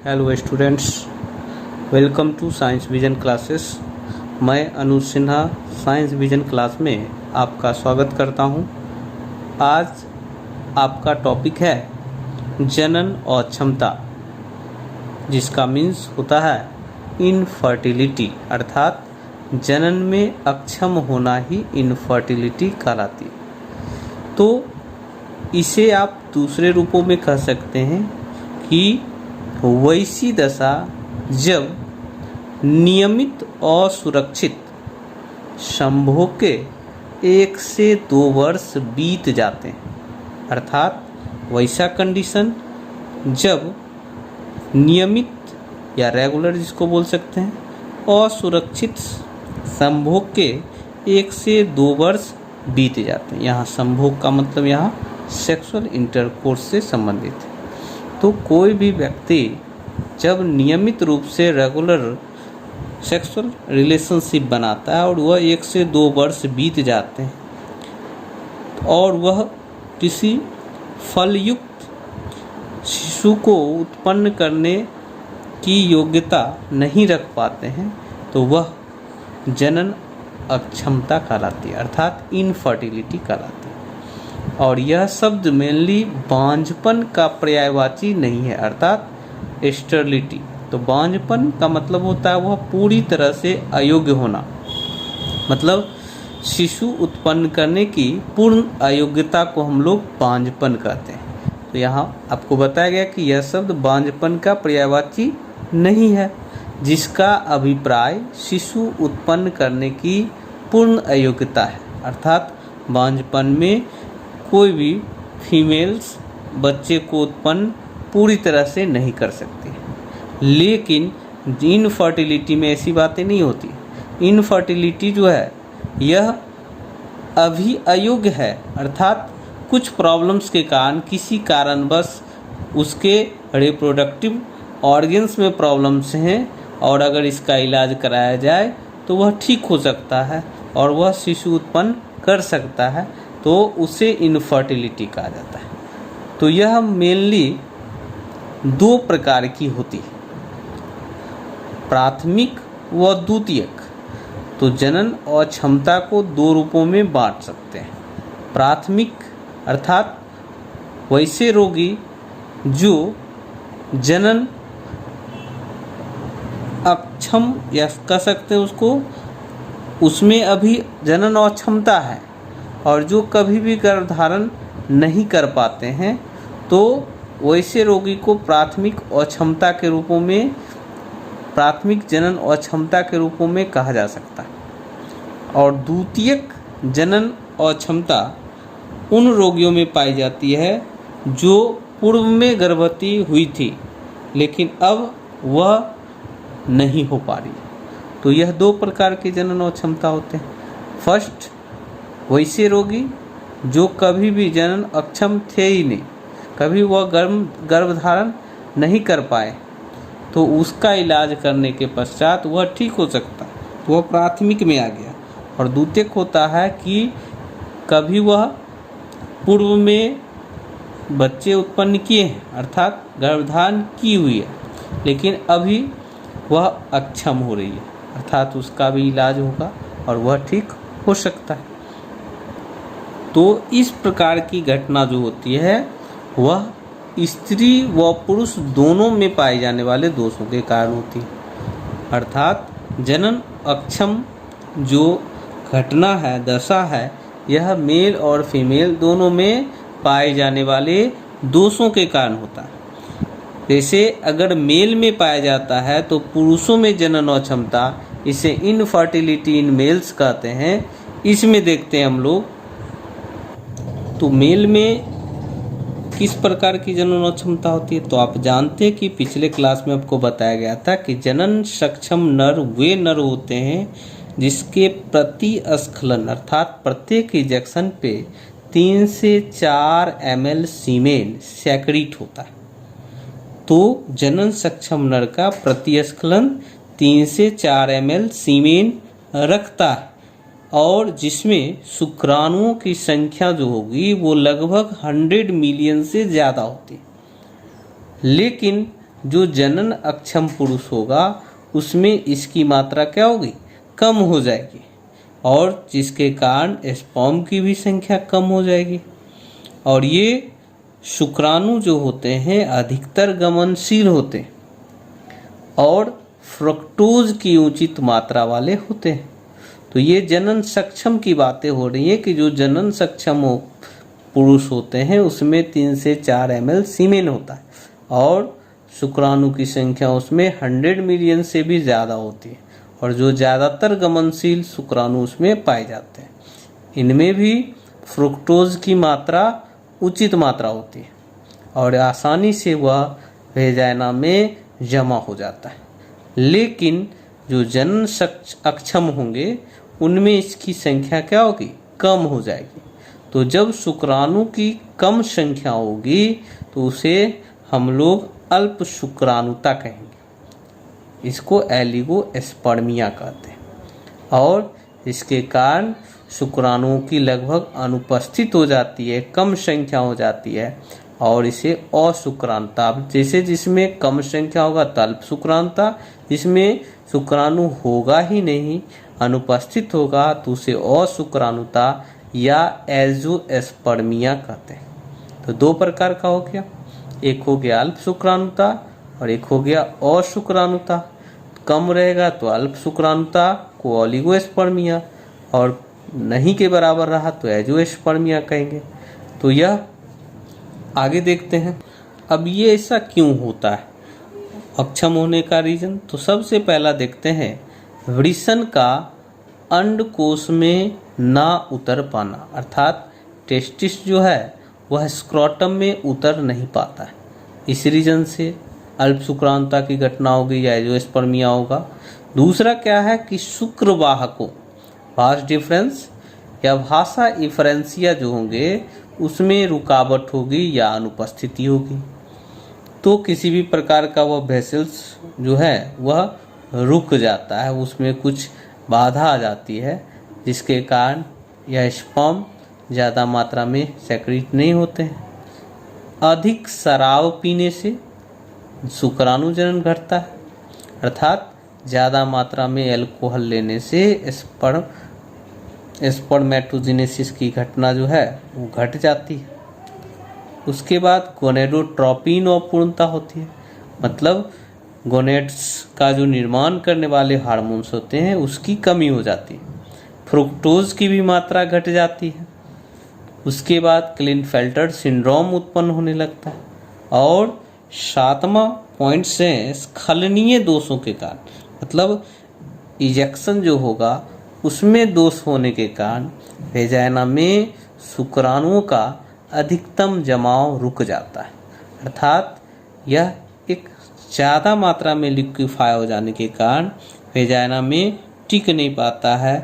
Hello students, welcome to science vision classes. मैं Anuj Sinha science vision class में आपका स्वागत करता हूं। आज आपका टॉपिक है जनन अक्षमता, जिसका मीन्स होता है इनफर्टिलिटी, अर्थात जनन में अक्षम होना ही इनफर्टिलिटी कहलाती है। तो इसे आप दूसरे रूपों में कह सकते हैं कि वैसी दशा जब नियमित और सुरक्षित संभोग के 1 से 2 वर्ष बीत जाते हैं, अर्थात वैसा कंडीशन जब नियमित या रेगुलर जिसको बोल सकते हैं और सुरक्षित संभोग के 1 से 2 वर्ष बीत जाते हैं। यहाँ संभोग का मतलब यहाँ सेक्सुअल इंटरकोर्स से संबंधित है। तो कोई भी व्यक्ति जब नियमित रूप से रेगुलर सेक्सुअल रिलेशनशिप बनाता है और वह 1 से 2 वर्ष बीत जाते हैं और वह किसी फलयुक्त शिशु को उत्पन्न करने की योग्यता नहीं रख पाते हैं, तो वह जनन अक्षमता कहलाती है, अर्थात इनफर्टिलिटी कहलाती है। और यह शब्द मेनली बांझपन का पर्यायवाची नहीं है, अर्थात स्टेरिलिटी। तो बांझपन का मतलब होता है वह पूरी तरह से अयोग्य होना, मतलब शिशु उत्पन्न करने की पूर्ण अयोग्यता को हम लोग बांझपन कहते हैं। तो यहाँ आपको बताया गया कि यह शब्द बांझपन का पर्यायवाची नहीं है, जिसका अभिप्राय शिशु उत्पन्न करने की पूर्ण अयोग्यता है, अर्थात बांझपन में कोई भी फीमेल्स बच्चे को उत्पन्न पूरी तरह से नहीं कर सकती। लेकिन इनफर्टिलिटी में ऐसी बातें नहीं होती। इनफर्टिलिटी जो है यह अभी अयोग्य है, अर्थात कुछ प्रॉब्लम्स के कारण, किसी कारणवश उसके रिप्रोडक्टिव ऑर्गन्स में प्रॉब्लम्स हैं और अगर इसका इलाज कराया जाए तो वह ठीक हो सकता है और वह शिशु उत्पन्न कर सकता है, तो उसे इनफर्टिलिटी कहा जाता है। तो यह मेनली 2 प्रकार की होती है, प्राथमिक व द्वितीयक। तो जनन अक्षमता को 2 रूपों में बांट सकते हैं। प्राथमिक अर्थात वैसे रोगी जो जनन अक्षम या कह सकते हैं उसमें अभी जनन अक्षमता है और जो कभी भी गर्भधारण नहीं कर पाते हैं, तो वैसे रोगी को प्राथमिक अक्षमता के रूपों में, प्राथमिक जनन अक्षमता के रूपों में कहा जा सकता है। और द्वितीयक जनन अक्षमता उन रोगियों में पाई जाती है जो पूर्व में गर्भवती हुई थी लेकिन अब वह नहीं हो पा रही। तो यह 2 प्रकार के जनन अक्षमता होते हैं। फर्स्ट, वैसे रोगी जो कभी भी जनन अक्षम थे ही नहीं, कभी वह गर्भधारण नहीं कर पाए, तो उसका इलाज करने के पश्चात वह ठीक हो सकता, तो वह प्राथमिक में आ गया। और द्वितीयक होता है कि कभी वह पूर्व में बच्चे उत्पन्न किए हैं, अर्थात गर्भधारण की हुई है, लेकिन अभी वह अक्षम हो रही है, अर्थात उसका भी इलाज होगा और वह ठीक हो सकता है। तो इस प्रकार की घटना जो होती है वह स्त्री व पुरुष दोनों में पाए जाने वाले दोषों के कारण होती है, अर्थात जनन अक्षम जो घटना है, दशा है, यह मेल और फीमेल दोनों में पाए जाने वाले दोषों के कारण होता है। जैसे अगर मेल में पाया जाता है तो पुरुषों में जनन अक्षमता, इसे इनफर्टिलिटी इन मेल्स कहते हैं। इसमें देखते हैं हम लोग, तो मेल में किस प्रकार की जनन अक्षमता होती है। तो आप जानते हैं कि पिछले क्लास में आपको बताया गया था कि जनन सक्षम नर वे नर होते हैं जिसके प्रति स्खलन, अर्थात प्रत्येक इंजेक्शन पे 3 से 4 ml सीमेन सेक्रीट होता है। तो जनन सक्षम नर का प्रतिस्खलन 3 से 4 ml सीमेन रखता है और जिसमें शुक्राणुओं की संख्या जो होगी वो लगभग 100 मिलियन से ज़्यादा होती है। लेकिन जो जनन अक्षम पुरुष होगा उसमें इसकी मात्रा क्या होगी, कम हो जाएगी, और जिसके कारण स्पर्म की भी संख्या कम हो जाएगी। और ये शुक्राणु जो होते हैं अधिकतर गमनशील होते हैं और फ्रक्टोज की उचित मात्रा वाले होते हैं। तो ये जनन सक्षम की बातें हो रही है कि जो जनन सक्षम पुरुष होते हैं उसमें 3 से 4 ml सीमेन होता है और शुक्राणु की संख्या उसमें 100 मिलियन से भी ज़्यादा होती है, और जो ज़्यादातर गमनशील शुक्राणु उसमें पाए जाते हैं इनमें भी फ्रुक्टोज की मात्रा उचित मात्रा होती है और आसानी से वह वेजाइना में जमा हो जाता है। लेकिन जो जनन अक्षम होंगे उनमें इसकी संख्या क्या होगी, कम हो जाएगी। तो जब शुक्राणु की कम संख्या होगी तो उसे हम लोग अल्प शुक्राणुता कहेंगे, इसको एलिगोस्पर्मिया कहते हैं, और इसके कारण शुक्राणुओं की लगभग अनुपस्थित हो जाती है, कम संख्या हो जाती है, और इसे अशुक्राणुता, जैसे जिसमें कम संख्या होगा तो अल्प शुक्राणुता, जिसमें शुक्राणु होगा ही नहीं, अनुपस्थित होगा तो उसे अशुक्राणुता या एजोस्पर्मिया कहते हैं। तो 2 प्रकार का हो गया, एक हो गया अल्प शुक्राणुता और एक हो गया अशुक्राणुता। कम रहेगा तो अल्प शुक्राणुता को ओलिगोस्पर्मिया, और नहीं के बराबर रहा तो एजोस्पर्मिया कहेंगे। तो यह आगे देखते हैं। अब ये ऐसा क्यों होता है अक्षम होने का रीजन, तो सबसे पहला देखते हैं वृषण का अंडकोश में ना उतर पाना, अर्थात टेस्टिस जो है वह स्क्रोटम में उतर नहीं पाता है। इस रीजन से अल्प शुक्राणुता की घटना होगी या एजोस्पर्मिया होगा। दूसरा क्या है कि शुक्रवाहकों भाष डिफरेंस या भाषा इफरेंसिया जो होंगे उसमें रुकावट होगी या अनुपस्थिति होगी, तो किसी भी प्रकार का वह वेसल्स जो है वह रुक जाता है, उसमें कुछ बाधा आ जाती है, जिसके कारण यह स्पर्म ज़्यादा मात्रा में सेक्रेट नहीं होते हैं। अधिक शराब पीने से शुक्राणु जनन घटता है, अर्थात ज़्यादा मात्रा में अल्कोहल लेने से स्पर्मेटोजेनेसिस की घटना जो है वो घट जाती है। उसके बाद गोनेडोट्रोपिन अपूर्णता होती है, मतलब गोनेड्स का जो निर्माण करने वाले हार्मोन्स होते हैं उसकी कमी हो जाती है। फ्रुक्टोज की भी मात्रा घट जाती है। उसके बाद क्लिनफेल्टर सिंड्रोम उत्पन्न होने लगता है, और 7वां पॉइंट से स्खलनीय दोषों के कारण, मतलब इजेक्शन जो होगा उसमें दोष होने के कारण वेजाइना में शुक्राणुओं का अधिकतम जमाव रुक जाता है, अर्थात यह एक ज़्यादा मात्रा में लिक्विफाई हो जाने के कारण वेजाइना में टिक नहीं पाता है,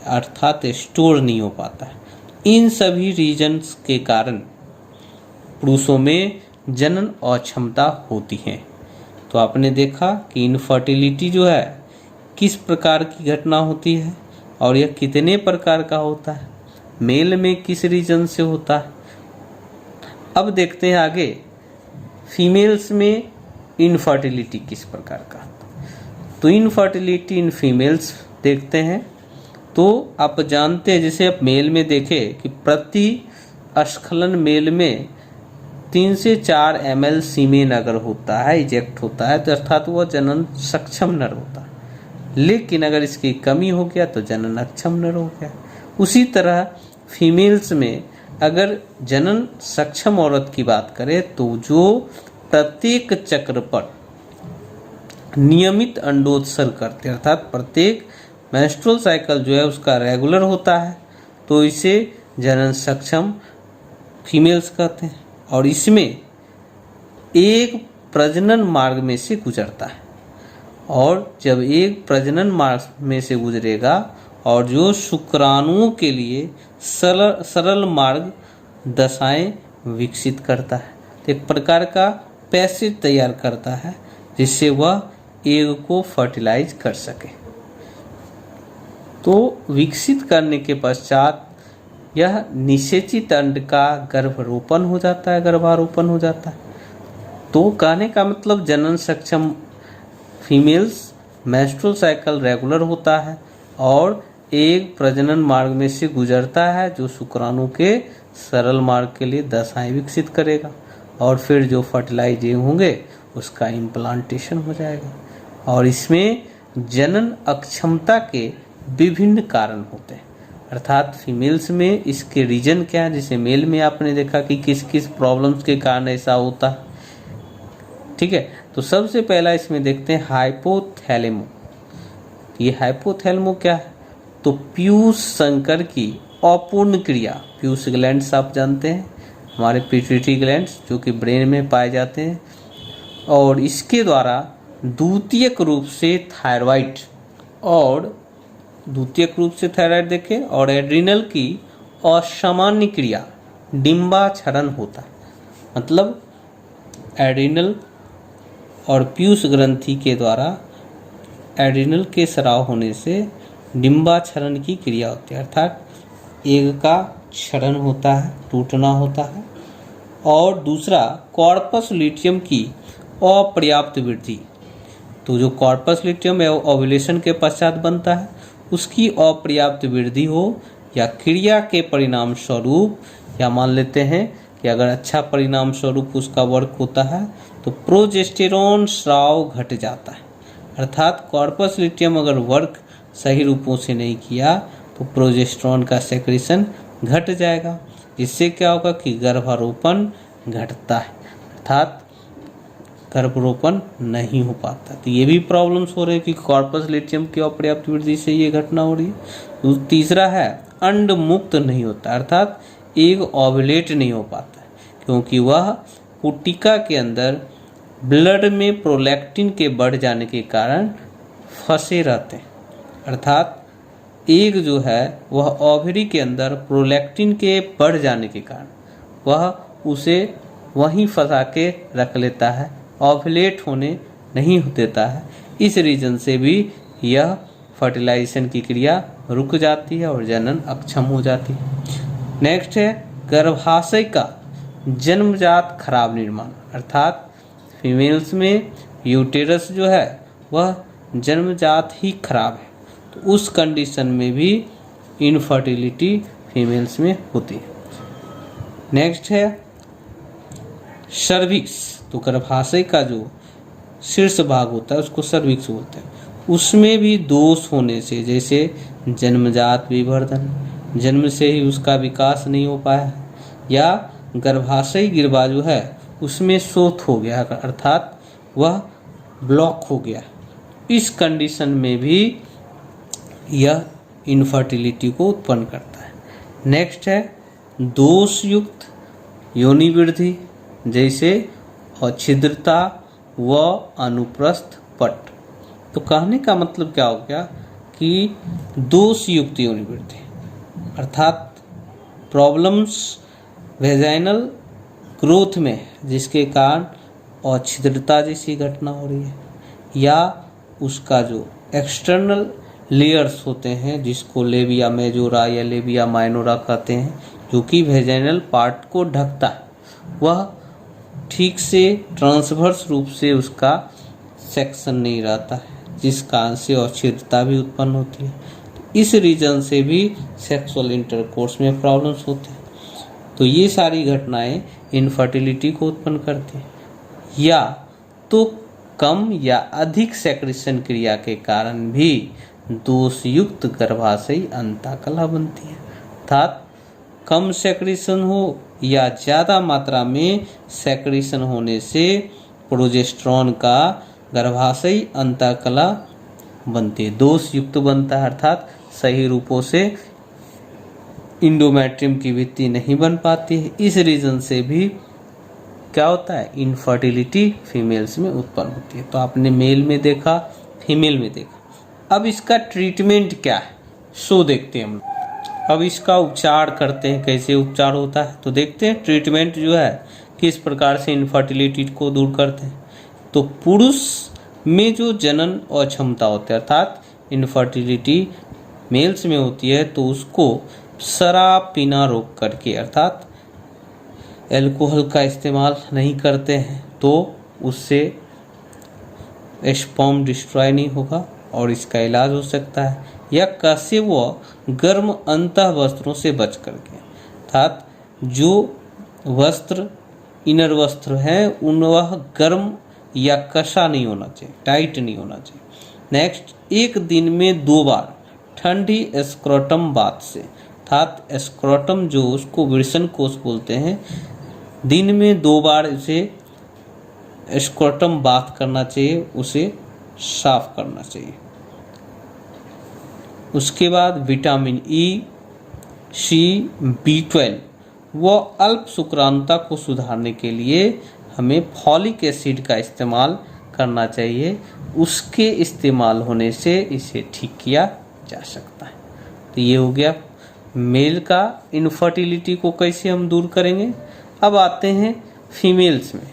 अर्थात स्टोर नहीं हो पाता है। इन सभी रीजन्स के कारण पुरुषों में जनन अक्षमता होती है। तो आपने देखा कि इनफर्टिलिटी जो है किस प्रकार की घटना होती है और यह कितने प्रकार का होता है, मेल में किस रीजन से होता है। अब देखते हैं आगे फीमेल्स में इनफर्टिलिटी किस प्रकार का। तो इनफर्टिलिटी इन फीमेल्स देखते हैं। तो आप जानते हैं, जैसे आप मेल में देखें कि प्रति स्खलन मेल में 3 से 4 ml सीमेन अगर होता है, इजेक्ट होता है, तो अर्थात वह जनन सक्षम नर होता है। लेकिन अगर इसकी कमी हो गया तो जनन अक्षम नर हो गया। उसी तरह फीमेल्स में अगर जनन सक्षम औरत की बात करें तो जो प्रत्येक चक्र पर नियमित अंडोत्सर्ग करते हैं, अर्थात प्रत्येक मेंस्ट्रुअल साइकिल जो है उसका रेगुलर होता है, तो इसे जनन सक्षम फीमेल्स कहते हैं। और इसमें एक प्रजनन मार्ग में से गुजरता है, और जब एक प्रजनन मार्ग में से गुजरेगा और जो शुक्राणुओं के लिए सरल मार्ग दशाएं विकसित करता है, तो एक प्रकार का पैसेज तैयार करता है जिससे वह एग को फर्टिलाइज कर सके। तो विकसित करने के पश्चात यह निषेचित अंड का गर्भारोपण हो जाता है, तो कहने का मतलब जनन सक्षम फीमेल्स मेंस्ट्रुअल साइकिल रेगुलर होता है और एक प्रजनन मार्ग में से गुजरता है जो शुक्राणु के सरल मार्ग के लिए दशाएं विकसित करेगा और फिर जो फर्टिलाइज होंगे उसका इम्प्लांटेशन हो जाएगा। और इसमें जनन अक्षमता के विभिन्न कारण होते हैं, अर्थात फीमेल्स में इसके रीजन क्या है, जैसे मेल में आपने देखा कि किस किस प्रॉब्लम्स के कारण ऐसा होता है। ठीक है, तो सबसे पहला इसमें देखते हैं हाइपोथैलेमो। ये हाइपोथैलेमो क्या है, तो पीयूष संकर की अपूर्ण क्रिया, पीयूष ग्लैंड्स आप जानते हैं हमारे पिट्यूटरी ग्लैंड्स जो कि ब्रेन में पाए जाते हैं, और इसके द्वारा द्वितीयक रूप से थायराइड देखें और एड्रिनल की असामान्य क्रिया डिम्बाक्षरण होता है। मतलब एड्रिनल और पीयूष ग्रंथि के द्वारा एड्रिनल के स्राव होने से डिम्बाक्षरण की क्रिया होती है, अर्थात एक का क्षरण होता है, टूटना होता है। और दूसरा कॉर्पस ल्यूटियम की अपर्याप्त वृद्धि, तो जो कॉर्पस ल्यूटियम है ओव्यूलेशन के पश्चात बनता है, उसकी अपर्याप्त वृद्धि हो या क्रिया के परिणाम स्वरूप, या मान लेते हैं कि अगर अच्छा परिणाम स्वरूप उसका वर्क होता है तो प्रोजेस्टेरॉन स्राव घट जाता है। अर्थात कॉर्पस ल्यूटियम अगर वर्क सही रूपों से नहीं किया तो प्रोजेस्टेरॉन का सेक्रेशन घट जाएगा, जिससे क्या होगा कि गर्भारोपण घटता है, अर्थात गर्भारोपण नहीं हो पाता। तो ये भी प्रॉब्लम्स हो रहे हैं कि कॉर्पस ल्यूटियम की अपर्याप्त वृद्धि से ये घटना हो रही है। तो तीसरा है अंड मुक्त नहीं होता, अर्थात एग ओव्यूलेट नहीं हो पाता क्योंकि वह पुटिका के अंदर ब्लड में प्रोलैक्टिन के बढ़ जाने के कारण फंसे रहते हैं। अर्थात एग जो है वह ओवरी के अंदर प्रोलैक्टिन के बढ़ जाने के कारण वह उसे वहीं फंसा के रख लेता है, ओव्यूलेट होने नहीं देता है। इस रीजन से भी यह फर्टिलाइजेशन की क्रिया रुक जाती है और जनन अक्षम हो जाती है। नेक्स्ट है गर्भाशय का जन्मजात खराब निर्माण, अर्थात फीमेल्स में यूटेरस जो है वह जन्मजात ही खराब है, तो उस कंडीशन में भी इनफर्टिलिटी फीमेल्स में होती है। नेक्स्ट है सर्विक्स, तो गर्भाशय का जो शीर्ष भाग होता है उसको सर्विक्स बोलते हैं, उसमें भी दोष होने से, जैसे जन्मजात विवर्धन, जन्म से ही उसका विकास नहीं हो पाया, या गर्भाशय गिरवा जो है उसमें शोथ हो गया, अर्थात वह ब्लॉक हो गया, इस कंडीशन में भी यह इनफर्टिलिटी को उत्पन्न करता है। नेक्स्ट है दोष युक्त योनि वृद्धि, जैसे अछिद्रता व अनुप्रस्थ पट। तो कहने का मतलब क्या हो गया कि दोष युक्त योनि वृद्धि, अर्थात प्रॉब्लम्स वेजाइनल ग्रोथ में जिसके कारण अछिद्रता जैसी घटना हो रही है, या उसका जो एक्सटर्नल लेयर्स होते हैं जिसको लेबिया मेजोरा या लेबिया माइनोरा कहते हैं, जो कि वेजाइनल पार्ट को ढकता है, वह ठीक से ट्रांसवर्स रूप से उसका सेक्शन नहीं रहता है, जिस कारण से अछिद्रता भी उत्पन्न होती है। तो इस रीजन से भी सेक्सुअल इंटरकोर्स में प्रॉब्लम्स होते हैं। तो ये सारी घटनाएं इनफर्टिलिटी को उत्पन्न करती हैं, या तो कम या अधिक सेक्रेशन क्रिया के कारण भी दोषयुक्त गर्भाशयी अंतःकला बनती है, अर्थात कम सेक्रेशन हो या ज़्यादा मात्रा में सेक्रेशन होने से प्रोजेस्टेरॉन का गर्भाशयी अंतःकला बनती है, दोषयुक्त बनता है, अर्थात सही रूपों से इंडोमेट्रियम की भित्ति नहीं बन पाती है। इस रीजन से भी क्या होता है, इनफर्टिलिटी फीमेल्स में उत्पन्न होती है। तो आपने मेल में देखा, फीमेल में देखा। अब इसका ट्रीटमेंट क्या है सो देखते हैं हम लोग। अब इसका उपचार करते हैं, कैसे उपचार होता है तो देखते हैं। ट्रीटमेंट जो है किस प्रकार से इनफर्टिलिटी को दूर करते हैं। तो पुरुष में जो जनन अक्षमता होती है, अर्थात इनफर्टिलिटी मेल्स में होती है, तो उसको शराब पीना रोक करके, अर्थात एल्कोहल का इस्तेमाल नहीं करते हैं, तो उससे स्पर्म डिस्ट्रॉय नहीं होगा और इसका इलाज हो सकता है। या कैसे वह गर्म अंतः वस्त्रों से बच करके, अर्थात जो वस्त्र इनर वस्त्र है उन वह गर्म या कसा नहीं होना चाहिए, टाइट नहीं होना चाहिए। नेक्स्ट, एक दिन में 2 बार ठंडी स्क्रोटम बाथ से, अर्थात स्क्रोटम जो उसको विल्सन कोष बोलते हैं, दिन में 2 बार उसे स्क्रोटम बाथ करना चाहिए, उसे साफ करना चाहिए। उसके बाद विटामिन ई, सी, B12 व अल्प शुक्राणुता को सुधारने के लिए हमें फॉलिक एसिड का इस्तेमाल करना चाहिए। उसके इस्तेमाल होने से इसे ठीक किया जा सकता है। तो ये हो गया मेल का इनफर्टिलिटी को कैसे हम दूर करेंगे। अब आते हैं फीमेल्स में।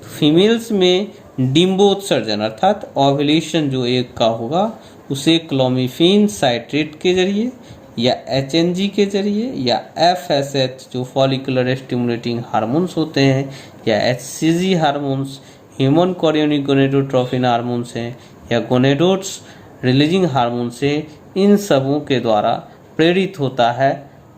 फीमेल्स में डिम्बोत्सर्जन अर्थात ओव्यूलेशन जो एक का होगा उसे क्लोमिफेन साइट्रेट के जरिए या HNG के जरिए या FSH जो फॉलिकुलर स्टिमुलेटिंग हार्मोन्स होते हैं या HCG hormones, human chorionic gonadotropin hormones हैं या गोनेडोट्स रिलीजिंग हार्मोन्स हैं, इन सबों के द्वारा प्रेरित होता है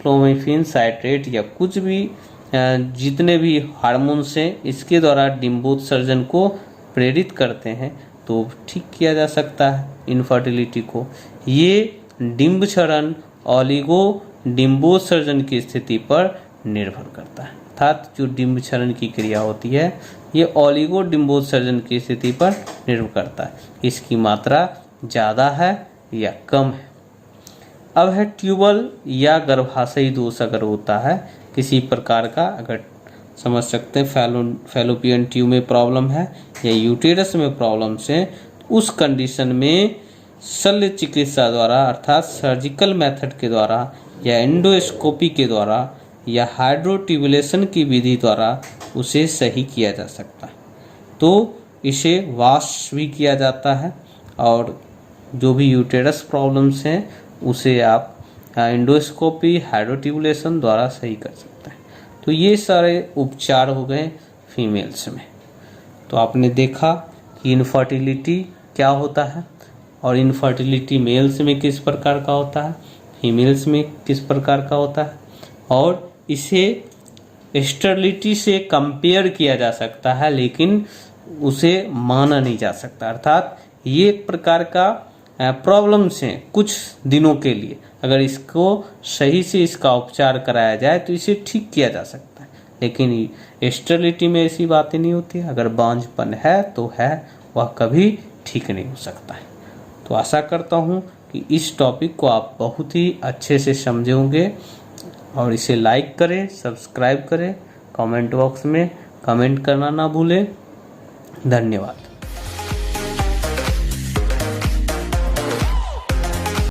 क्लोमिफेन साइट्रेट या कुछ भी जितने भी हार्मोन्स हैं इसके द्वारा डिम्बोत्सर्जन को प्रेरित करते हैं, तो ठीक किया जा सकता है इनफर्टिलिटी को। ये डिम्ब क्षरण ओलिगो डिम्बोत्सर्जन की स्थिति पर निर्भर करता है, अर्थात जो डिम्ब क्षरण की क्रिया होती है ये ओलिगो डिम्बोत्सर्जन की स्थिति पर निर्भर करता है, इसकी मात्रा ज़्यादा है या कम है। अब है ट्यूबल या गर्भाशयी दोष अगर होता है किसी प्रकार का, अगर समझ सकते हैं फैलोपियन ट्यूब में प्रॉब्लम है या यूटेरस में प्रॉब्लम्स हैं, उस कंडीशन में शल्य चिकित्सा द्वारा अर्थात सर्जिकल मेथड के द्वारा या एंडोस्कोपी के द्वारा या हाइड्रोट्यूबुलेशन की विधि द्वारा उसे सही किया जा सकता है। तो इसे वॉश भी किया जाता है और जो भी यूटेरस प्रॉब्लम्स हैं उसे आप एंडोस्कोपी हाइड्रोट्यूबुलेशन द्वारा सही कर सकते हैं। तो ये सारे उपचार हो गए फीमेल्स में। तो आपने देखा कि इनफर्टिलिटी क्या होता है और इनफर्टिलिटी मेल्स में किस प्रकार का होता है, फीमेल्स में किस प्रकार का होता है, और इसे स्टेरिलिटी से कंपेयर किया जा सकता है लेकिन उसे माना नहीं जा सकता। अर्थात ये एक प्रकार का प्रॉब्लम्स हैं कुछ दिनों के लिए, अगर इसको सही से इसका उपचार कराया जाए तो इसे ठीक किया जा सकता है, लेकिन स्टेरिलिटी में ऐसी बातें नहीं होती। अगर बांझपन है तो है, वह कभी ठीक नहीं हो सकता है। तो आशा करता हूँ कि इस टॉपिक को आप बहुत ही अच्छे से समझे होंगे और इसे लाइक करें, सब्सक्राइब करें, कमेंट बॉक्स में कमेंट करना ना भूलें। धन्यवाद।